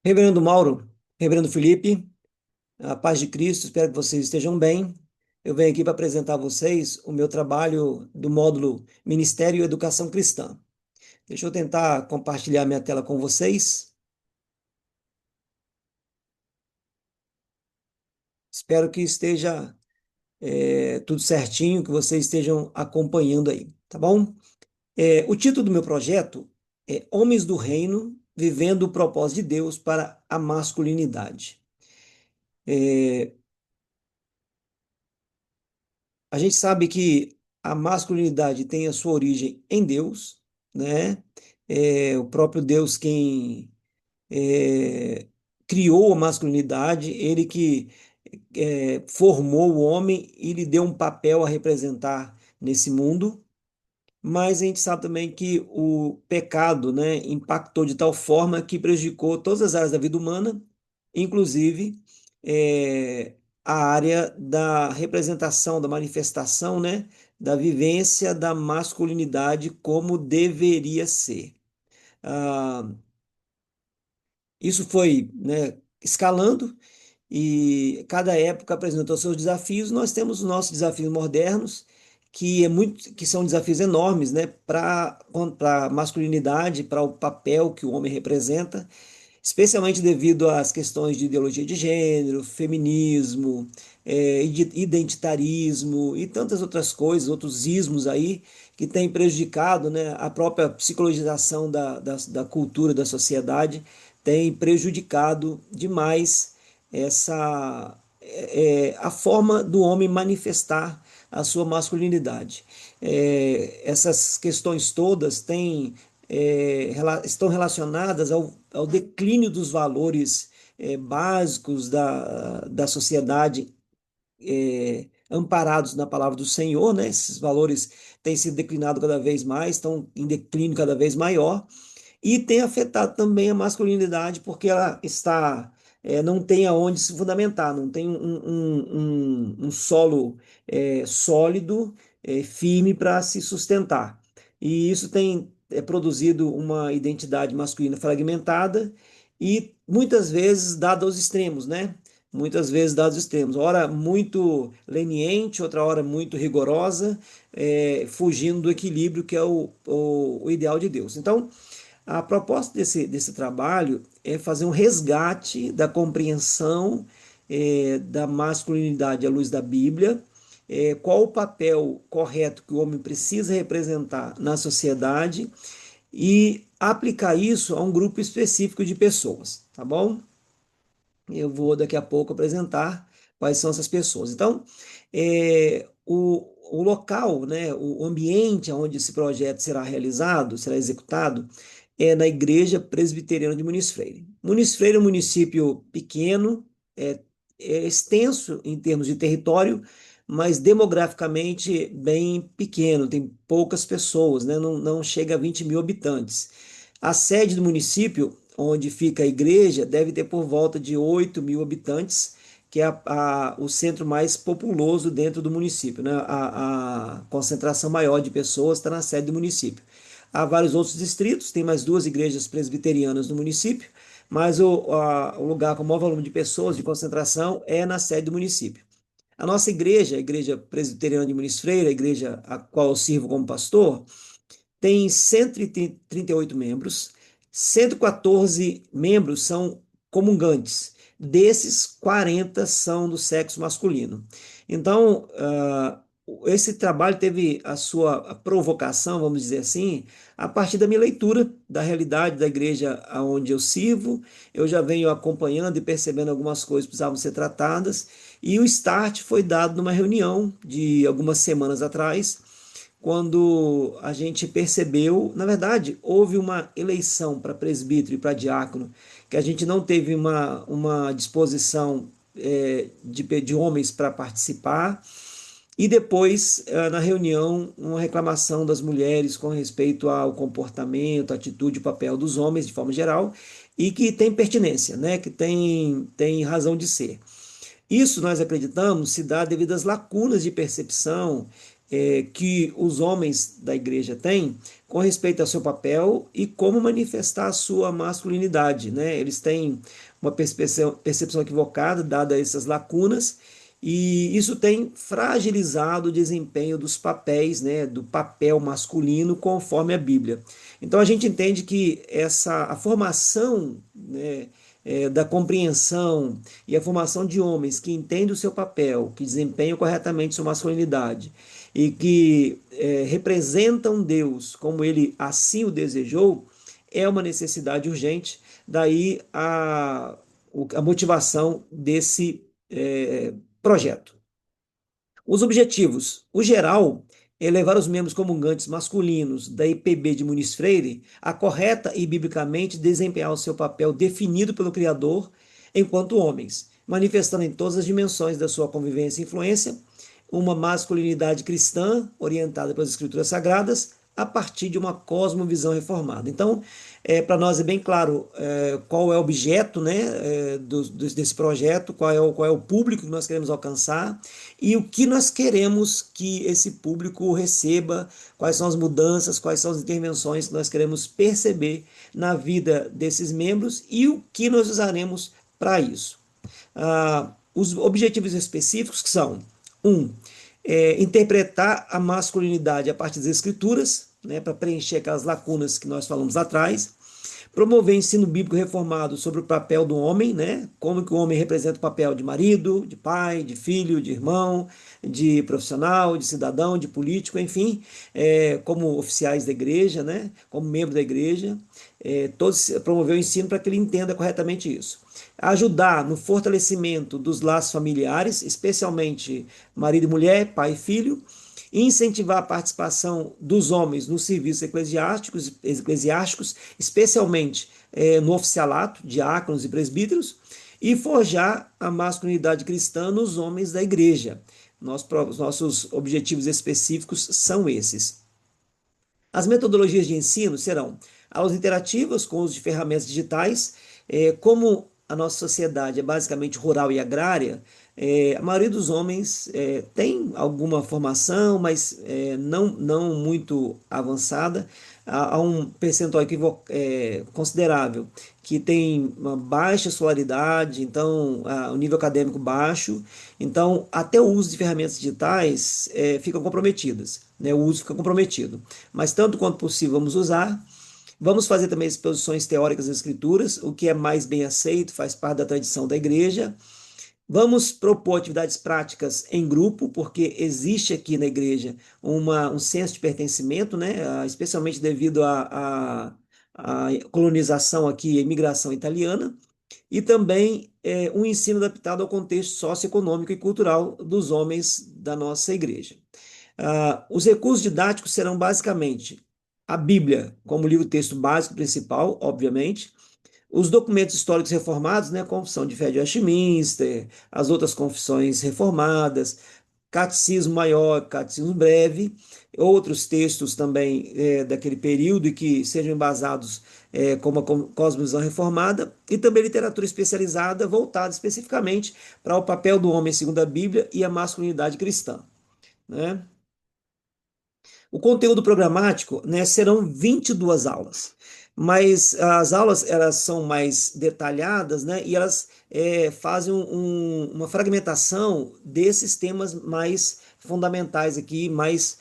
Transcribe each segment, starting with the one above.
Reverendo Mauro, Reverendo Felipe, a paz de Cristo, espero que vocês estejam bem. Eu venho aqui para apresentar a vocês o meu trabalho do módulo Ministério e Educação Cristã. Deixa eu tentar compartilhar minha tela com vocês. Espero que esteja tudo certinho, que vocês estejam acompanhando aí, tá bom? O título do meu projeto é Homens do Reino Vivendo o Propósito de Deus para a Masculinidade. É, A gente sabe que a masculinidade tem a sua origem em Deus, né? O próprio Deus quem é, criou a masculinidade, ele que formou o homem e lhe deu um papel a representar nesse mundo. Mas a gente sabe também que o pecado, né, impactou de tal forma que prejudicou todas as áreas da vida humana, inclusive eh, a área da representação, da manifestação, né, da vivência da masculinidade como deveria ser. Ah, Isso foi, né, escalando e cada época apresentou seus desafios. Nós temos os nossos desafios modernos, que são desafios enormes, né, para a masculinidade, para o papel que o homem representa, especialmente devido às questões de ideologia de gênero, feminismo, identitarismo e tantas outras coisas, outros ismos aí que têm prejudicado, né, a própria psicologização da cultura, da sociedade, tem prejudicado demais a forma do homem manifestar a sua masculinidade. Essas questões todas estão relacionadas ao declínio dos valores básicos da sociedade, amparados na palavra do Senhor, né? Esses valores têm sido declinados cada vez mais, estão em declínio cada vez maior, e tem afetado também a masculinidade, porque ela não tem aonde se fundamentar, não tem um solo sólido, firme para se sustentar. E isso tem produzido uma identidade masculina fragmentada e muitas vezes dada aos extremos, né? Muitas vezes dados aos extremos, ora muito leniente, outra hora muito rigorosa, fugindo do equilíbrio que é o ideal de Deus. Então, a proposta desse trabalho é fazer um resgate da compreensão da masculinidade à luz da Bíblia, qual o papel correto que o homem precisa representar na sociedade e aplicar isso a um grupo específico de pessoas, tá bom? Eu vou daqui a pouco apresentar quais são essas pessoas. Então, o local, né, o ambiente onde esse projeto será realizado, será executado, é na Igreja Presbiteriana de Muniz Freire. Muniz Freire é um município pequeno, é, é extenso em termos de território, mas demograficamente bem pequeno, tem poucas pessoas, né, não chega a 20 mil habitantes. A sede do município, onde fica a igreja, deve ter por volta de 8 mil habitantes, que é o centro mais populoso dentro do município, né? A concentração maior de pessoas está na sede do município. Há vários outros distritos, tem mais duas igrejas presbiterianas no município, mas o lugar com o maior volume de pessoas, de concentração, é na sede do município. A nossa igreja, a Igreja Presbiteriana de Muniz Freire, a igreja a qual eu sirvo como pastor, tem 138 membros, 114 membros são comungantes, desses 40 são do sexo masculino. Então, esse trabalho teve a sua provocação, vamos dizer assim, a partir da minha leitura da realidade da igreja onde eu sirvo. Eu já venho acompanhando e percebendo algumas coisas que precisavam ser tratadas, e o start foi dado numa reunião de algumas semanas atrás, quando a gente percebeu, na verdade, houve uma eleição para presbítero e para diácono, que a gente não teve uma disposição de homens para participar, e depois, na reunião, uma reclamação das mulheres com respeito ao comportamento, atitude e papel dos homens, de forma geral, e que tem pertinência, né? Que tem razão de ser. Isso nós acreditamos se dá devido às lacunas de percepção que os homens da igreja têm com respeito ao seu papel e como manifestar a sua masculinidade, né? Eles têm uma percepção equivocada, dada essas lacunas, e isso tem fragilizado o desempenho dos papéis, né, do papel masculino conforme a Bíblia. Então a gente entende que a formação, né, da compreensão e a formação de homens que entendem o seu papel, que desempenham corretamente sua masculinidade e que representam Deus como ele assim o desejou, é uma necessidade urgente. Daí a motivação desse projeto. Os objetivos. O geral é levar os membros comungantes masculinos da IPB de Muniz Freire a correta e biblicamente desempenhar o seu papel definido pelo Criador enquanto homens, manifestando em todas as dimensões da sua convivência e influência uma masculinidade cristã orientada pelas Escrituras Sagradas a partir de uma cosmovisão reformada. Então, para nós é bem claro qual é o objeto, né, desse projeto, qual é o público que nós queremos alcançar e o que nós queremos que esse público receba, quais são as mudanças, quais são as intervenções que nós queremos perceber na vida desses membros e o que nós usaremos para isso. Os objetivos específicos que são: um, interpretar a masculinidade a partir das escrituras, né, para preencher aquelas lacunas que nós falamos atrás. Promover ensino bíblico reformado sobre o papel do homem, né? Como que o homem representa o papel de marido, de pai, de filho, de irmão, de profissional, de cidadão, de político, enfim, como oficiais da igreja, né? Como membro da igreja. Todos promover o ensino para que ele entenda corretamente isso. Ajudar no fortalecimento dos laços familiares, especialmente marido e mulher, pai e filho, incentivar a participação dos homens nos serviços eclesiásticos, especialmente no oficialato, diáconos e presbíteros, e forjar a masculinidade cristã nos homens da igreja. Os nossos objetivos específicos são esses. As metodologias de ensino serão aulas interativas com uso de ferramentas digitais. Como a nossa sociedade é basicamente rural e agrária, a maioria dos homens tem alguma formação, mas não muito avançada. Há um percentual considerável que tem uma baixa escolaridade, então o nível acadêmico baixo, então até o uso de ferramentas digitais ficam comprometidas, né? O uso fica comprometido, mas tanto quanto possível vamos usar. Vamos fazer também exposições teóricas das escrituras, o que é mais bem aceito, faz parte da tradição da igreja. Vamos propor atividades práticas em grupo, porque existe aqui na igreja um senso de pertencimento, né? Especialmente devido à colonização aqui, a imigração italiana, e também um ensino adaptado ao contexto socioeconômico e cultural dos homens da nossa igreja. Os recursos didáticos serão basicamente a Bíblia como livro-texto básico principal, obviamente, os documentos históricos reformados, né, a Confissão de Fé de Westminster, as outras confissões reformadas, Catecismo Maior, Catecismo Breve, outros textos também daquele período e que sejam embasados como a cosmovisão reformada, e também literatura especializada voltada especificamente para o papel do homem segundo a Bíblia e a masculinidade cristã, né? O conteúdo programático, né, serão 22 aulas, mas as aulas elas são mais detalhadas, né, e elas fazem uma fragmentação desses temas mais fundamentais aqui, mais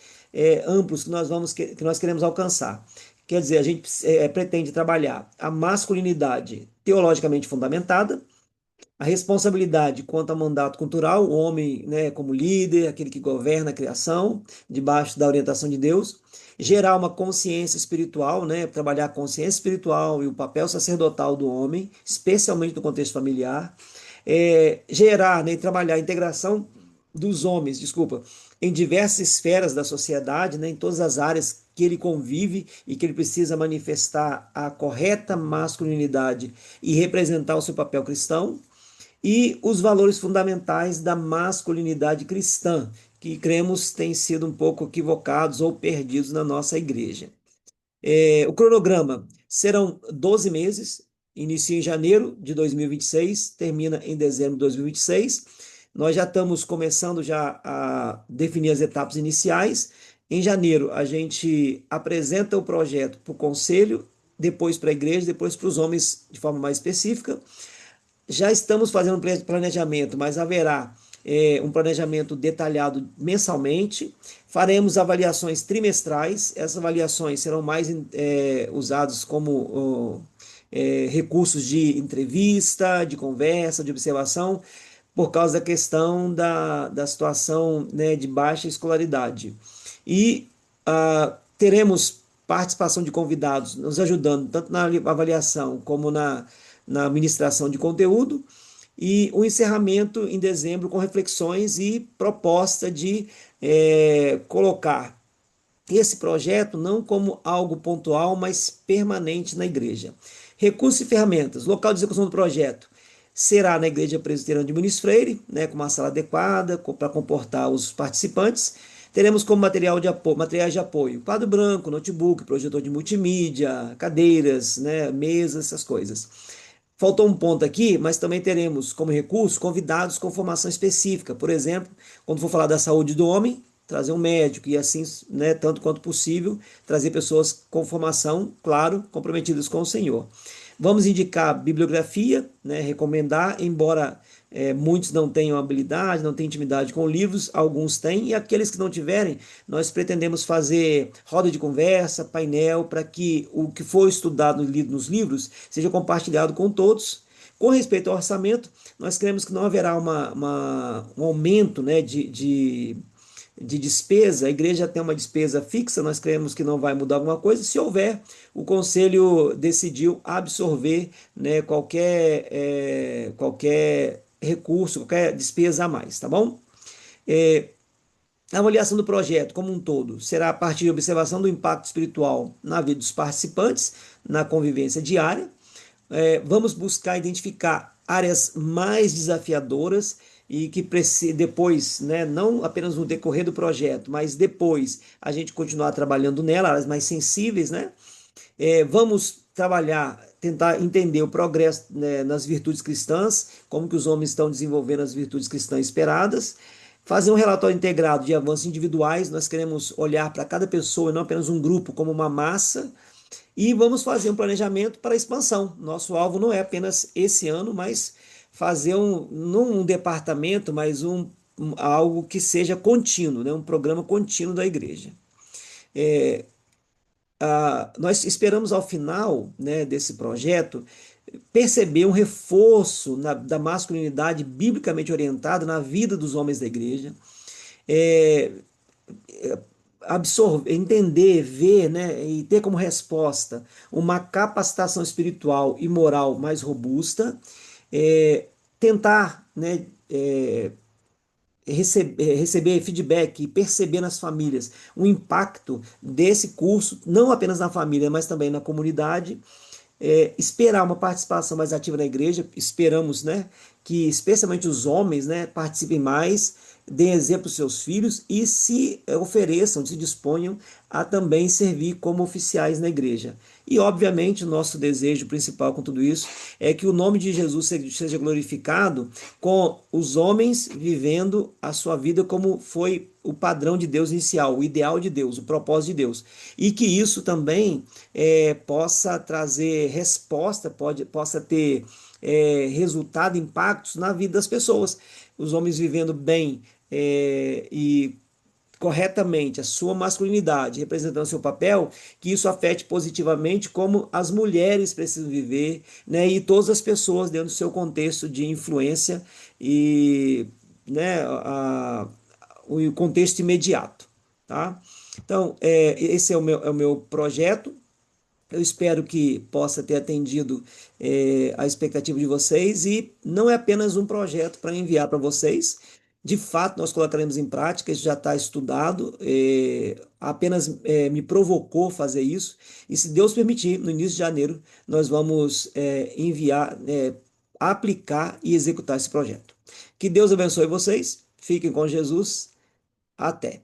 amplos que nós queremos alcançar. Quer dizer, a gente pretende trabalhar a masculinidade teologicamente fundamentada, a responsabilidade quanto ao mandato cultural, o homem, né, como líder, aquele que governa a criação, debaixo da orientação de Deus, gerar uma consciência espiritual, né, trabalhar a consciência espiritual e o papel sacerdotal do homem, especialmente no contexto familiar, gerar, né, e trabalhar a integração dos homens, desculpa, em diversas esferas da sociedade, né, em todas as áreas que ele convive e que ele precisa manifestar a correta masculinidade e representar o seu papel cristão, e os valores fundamentais da masculinidade cristã, que cremos têm sido um pouco equivocados ou perdidos na nossa igreja. O cronograma serão 12 meses, inicia em janeiro de 2026, termina em dezembro de 2026. Nós já estamos começando já a definir as etapas iniciais. Em janeiro, a gente apresenta o projeto para o conselho, depois para a igreja, depois para os homens de forma mais específica. Já estamos fazendo um planejamento, mas haverá um planejamento detalhado mensalmente. Faremos avaliações trimestrais. Essas avaliações serão mais usadas como recursos de entrevista, de conversa, de observação, por causa da questão da situação, né, de baixa escolaridade. E teremos participação de convidados nos ajudando tanto na avaliação como na ministração de conteúdo, e o encerramento em dezembro com reflexões e proposta de colocar esse projeto não como algo pontual, mas permanente na igreja. Recursos e ferramentas. Local de execução do projeto será na Igreja Presbiteriana de Muniz Freire, né, com uma sala adequada para comportar os participantes. Teremos como materiais de apoio quadro branco, notebook, projetor de multimídia, cadeiras, né, mesas, essas coisas. Faltou um ponto aqui, mas também teremos como recurso convidados com formação específica. Por exemplo, quando for falar da saúde do homem, trazer um médico e assim, né, tanto quanto possível, trazer pessoas com formação, claro, comprometidas com o Senhor. Vamos indicar bibliografia, né, recomendar, embora muitos não tenham habilidade, não tenham intimidade com livros, alguns têm, e aqueles que não tiverem, nós pretendemos fazer roda de conversa, painel, para que o que for estudado nos livros seja compartilhado com todos. Com respeito ao orçamento, nós cremos que não haverá um aumento, né, de despesa. A igreja tem uma despesa fixa, nós cremos que não vai mudar alguma coisa. Se houver, o conselho decidiu absorver, né, qualquer recurso, qualquer despesa a mais, tá bom? A avaliação do projeto como um todo será a partir de observação do impacto espiritual na vida dos participantes, na convivência diária. Vamos buscar identificar áreas mais desafiadoras e que depois, né, não apenas no decorrer do projeto, mas depois a gente continuar trabalhando nela, áreas mais sensíveis, né? Vamos trabalhar, tentar entender o progresso, né, nas virtudes cristãs, como que os homens estão desenvolvendo as virtudes cristãs esperadas. Fazer um relatório integrado de avanços individuais, nós queremos olhar para cada pessoa, e não apenas um grupo, como uma massa, e vamos fazer um planejamento para a expansão. Nosso alvo não é apenas esse ano, mas fazer não um departamento, mas algo que seja contínuo, né? Um programa contínuo da igreja. Nós esperamos ao final, né, desse projeto perceber um reforço da masculinidade biblicamente orientada na vida dos homens da igreja, é, absorver, entender, ver, né, e ter como resposta uma capacitação espiritual e moral mais robusta, tentar, né, receber feedback e perceber nas famílias o impacto desse curso, não apenas na família, mas também na comunidade. Esperar uma participação mais ativa na igreja, esperamos, né, que especialmente os homens, né, participem mais, deem exemplo aos seus filhos e se ofereçam, se disponham a também servir como oficiais na igreja. E, obviamente, o nosso desejo principal com tudo isso é que o nome de Jesus seja glorificado com os homens vivendo a sua vida como foi o padrão de Deus inicial, o ideal de Deus, o propósito de Deus. E que isso também possa trazer resposta, possa ter resultado, impactos na vida das pessoas. Os homens vivendo bem e corretamente a sua masculinidade, representando seu papel, que isso afete positivamente como as mulheres precisam viver, né, e todas as pessoas dentro do seu contexto de influência e, né, o contexto imediato, tá? Então, esse é o meu projeto. Eu espero que possa ter atendido a expectativa de vocês e não é apenas um projeto para enviar para vocês. De fato, nós colocaremos em prática, isso já está estudado, apenas me provocou fazer isso. E se Deus permitir, no início de janeiro, nós vamos enviar, aplicar e executar esse projeto. Que Deus abençoe vocês, fiquem com Jesus, até.